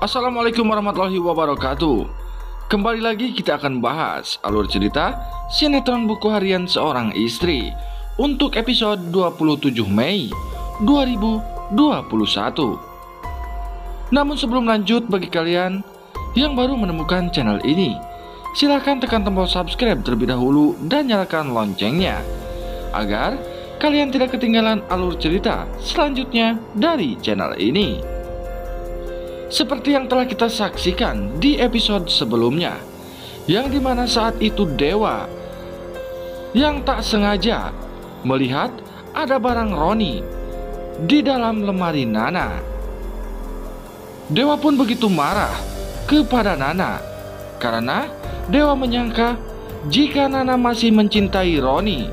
Assalamualaikum warahmatullahi wabarakatuh. Kembali lagi kita akan bahas alur cerita sinetron buku harian seorang istri untuk episode 27 Mei 2021. Namun sebelum lanjut, bagi kalian yang baru menemukan channel ini, silahkan tekan tombol subscribe terlebih dahulu dan nyalakan loncengnya agar kalian tidak ketinggalan alur cerita selanjutnya dari channel ini. Seperti yang telah kita saksikan di episode sebelumnya, yang dimana saat itu Dewa yang tak sengaja melihat ada barang Roni di dalam lemari Nana. Dewa pun begitu marah kepada Nana karena Dewa menyangka jika Nana masih mencintai Roni.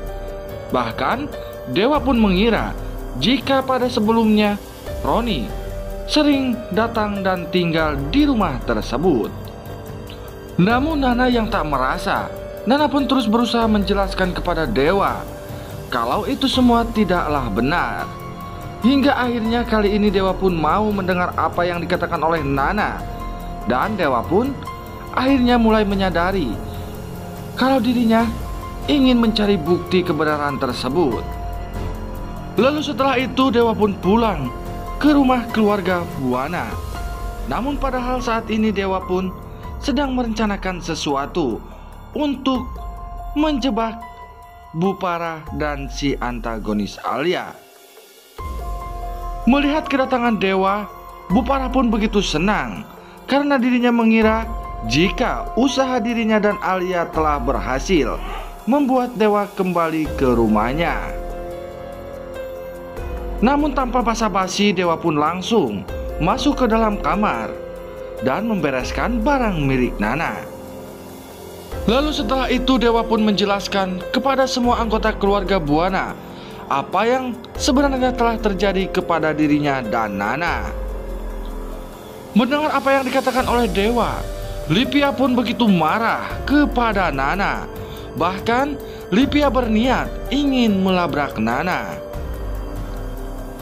Bahkan Dewa pun mengira jika pada sebelumnya Roni sering datang dan tinggal di rumah tersebut. Namun Nana yang tak merasa, Nana pun terus berusaha menjelaskan kepada Dewa kalau itu semua tidaklah benar. Hingga akhirnya kali ini Dewa pun mau mendengar apa yang dikatakan oleh Nana. Dan Dewa pun akhirnya mulai menyadari kalau dirinya ingin mencari bukti kebenaran tersebut. Lalu setelah itu Dewa pun pulang ke rumah keluarga Buana. Namun padahal saat ini Dewa pun sedang merencanakan sesuatu untuk menjebak Bupara dan si antagonis Alia. Melihat kedatangan Dewa, Bupara pun begitu senang karena dirinya mengira jika usaha dirinya dan Alia telah berhasil membuat Dewa kembali ke rumahnya. Namun tanpa basa-basi, Dewa pun langsung masuk ke dalam kamar dan membereskan barang milik Nana. Lalu setelah itu Dewa pun menjelaskan kepada semua anggota keluarga Buana apa yang sebenarnya telah terjadi kepada dirinya dan Nana. Mendengar apa yang dikatakan oleh Dewa, Lipia pun begitu marah kepada Nana. Bahkan Lipia berniat ingin melabrak Nana.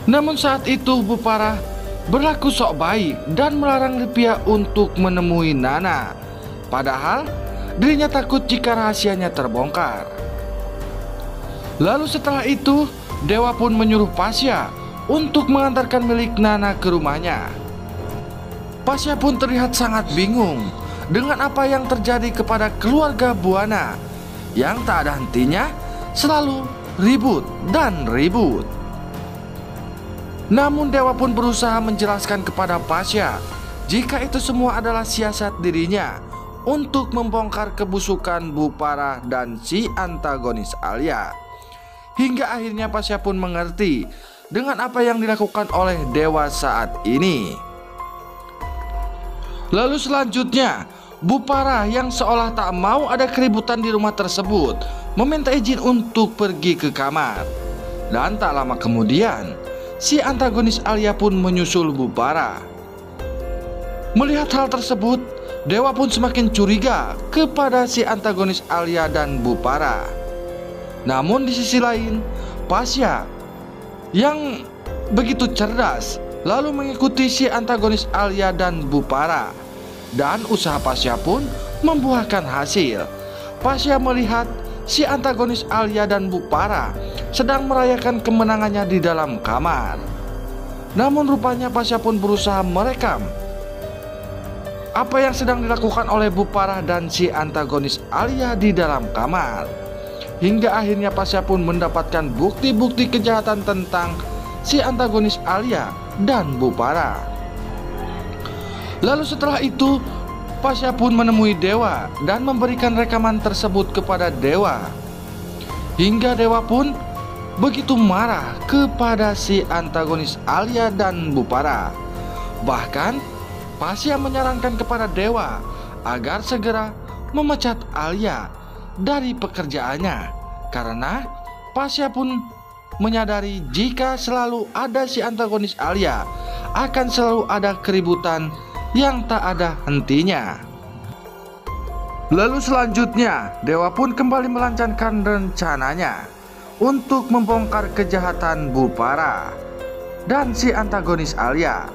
Namun saat itu Bupara berlaku sok baik dan melarang Lipia untuk menemui Nana. Padahal dirinya takut jika rahasianya terbongkar. Lalu setelah itu Dewa pun menyuruh Pasya untuk mengantarkan milik Nana ke rumahnya. Pasya pun terlihat sangat bingung dengan apa yang terjadi kepada keluarga Buana yang tak ada hentinya selalu ribut dan ribut. Namun Dewa pun berusaha menjelaskan kepada Pasya jika itu semua adalah siasat dirinya untuk membongkar kebusukan Bupara dan si antagonis Alia. Hingga akhirnya Pasya pun mengerti dengan apa yang dilakukan oleh Dewa saat ini. Lalu selanjutnya Bupara yang seolah tak mau ada keributan di rumah tersebut meminta izin untuk pergi ke kamar. Dan tak lama kemudian si antagonis Alia pun menyusul Bupara. Melihat hal tersebut, Dewa pun semakin curiga kepada si antagonis Alia dan Bupara. Namun di sisi lain, Pasya yang begitu cerdas lalu mengikuti si antagonis Alia dan Bupara. Dan usaha Pasya pun membuahkan hasil. Pasya melihat si antagonis Alia dan Bupara sedang merayakan kemenangannya di dalam kamar. Namun rupanya Pasya pun berusaha merekam apa yang sedang dilakukan oleh Bupara dan si antagonis Alia di dalam kamar. Hingga akhirnya Pasya pun mendapatkan bukti-bukti kejahatan tentang si antagonis Alia dan Bupara. Lalu setelah itu Pasya pun menemui Dewa dan memberikan rekaman tersebut kepada Dewa. Hingga Dewa pun begitu marah kepada si antagonis Alia dan Bupara. Bahkan Pasya menyarankan kepada Dewa agar segera memecat Alia dari pekerjaannya, karena Pasya pun menyadari jika selalu ada si antagonis Alia akan selalu ada keributan yang tak ada hentinya. Lalu selanjutnya Dewa pun kembali melancarkan rencananya untuk membongkar kejahatan Bupara dan si antagonis Alia.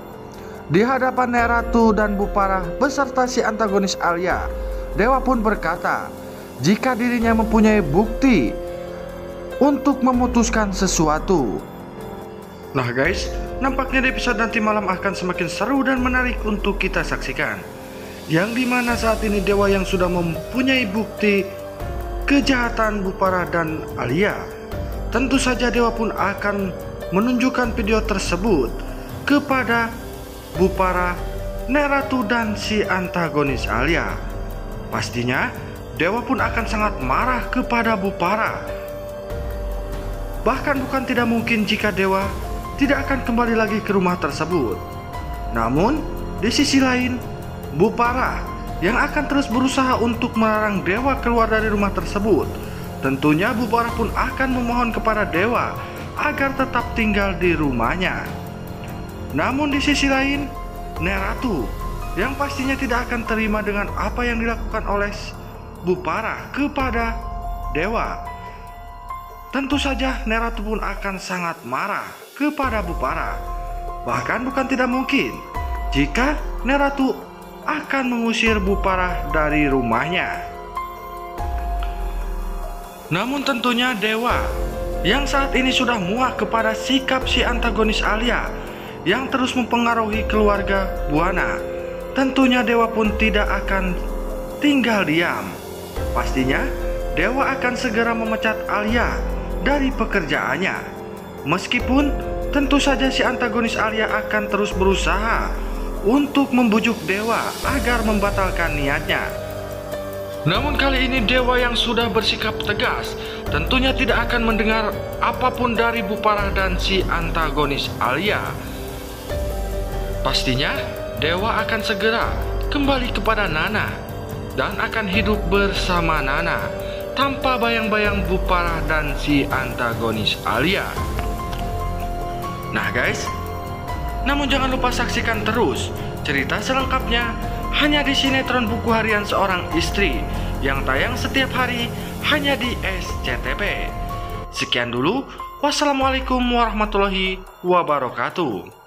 Di hadapan Nek Ratu dan Bu Parah beserta si antagonis Alia, Dewa pun berkata jika dirinya mempunyai bukti untuk memutuskan sesuatu. Nah guys, nampaknya di episode nanti malam akan semakin seru dan menarik untuk kita saksikan, yang dimana saat ini Dewa yang sudah mempunyai bukti kejahatan Bu Parah dan Alia, tentu saja Dewa pun akan menunjukkan video tersebut kepada Bu Parah, Nek Ratu dan si antagonis Alia. Pastinya Dewa pun akan sangat marah kepada Bu Parah. Bahkan bukan tidak mungkin jika Dewa tidak akan kembali lagi ke rumah tersebut. Namun di sisi lain, Bu Parah yang akan terus berusaha untuk melarang Dewa keluar dari rumah tersebut. Tentunya Bu Parah pun akan memohon kepada Dewa agar tetap tinggal di rumahnya. Namun di sisi lain, Nek Ratu yang pastinya tidak akan terima dengan apa yang dilakukan oleh Bu Parah kepada Dewa. Tentu saja Nek Ratu pun akan sangat marah kepada Bu Parah. Bahkan bukan tidak mungkin jika Nek Ratu akan mengusir Bu Parah dari rumahnya. Namun tentunya Dewa yang saat ini sudah muak kepada sikap si antagonis Alia yang terus mempengaruhi keluarga Buana, tentunya Dewa pun tidak akan tinggal diam. Pastinya Dewa akan segera memecat Alia dari pekerjaannya. Meskipun tentu saja si antagonis Alia akan terus berusaha untuk membujuk Dewa agar membatalkan niatnya. Namun kali ini Dewa yang sudah bersikap tegas tentunya tidak akan mendengar apapun dari Bu Parah dan si antagonis Alia. Pastinya Dewa akan segera kembali kepada Nana dan akan hidup bersama Nana tanpa bayang-bayang Bu Parah dan si antagonis Alia. Nah guys, namun jangan lupa saksikan terus cerita selengkapnya hanya di sinetron Buku Harian Seorang Istri yang tayang setiap hari hanya di SCTV. Sekian dulu, wassalamualaikum warahmatullahi wabarakatuh.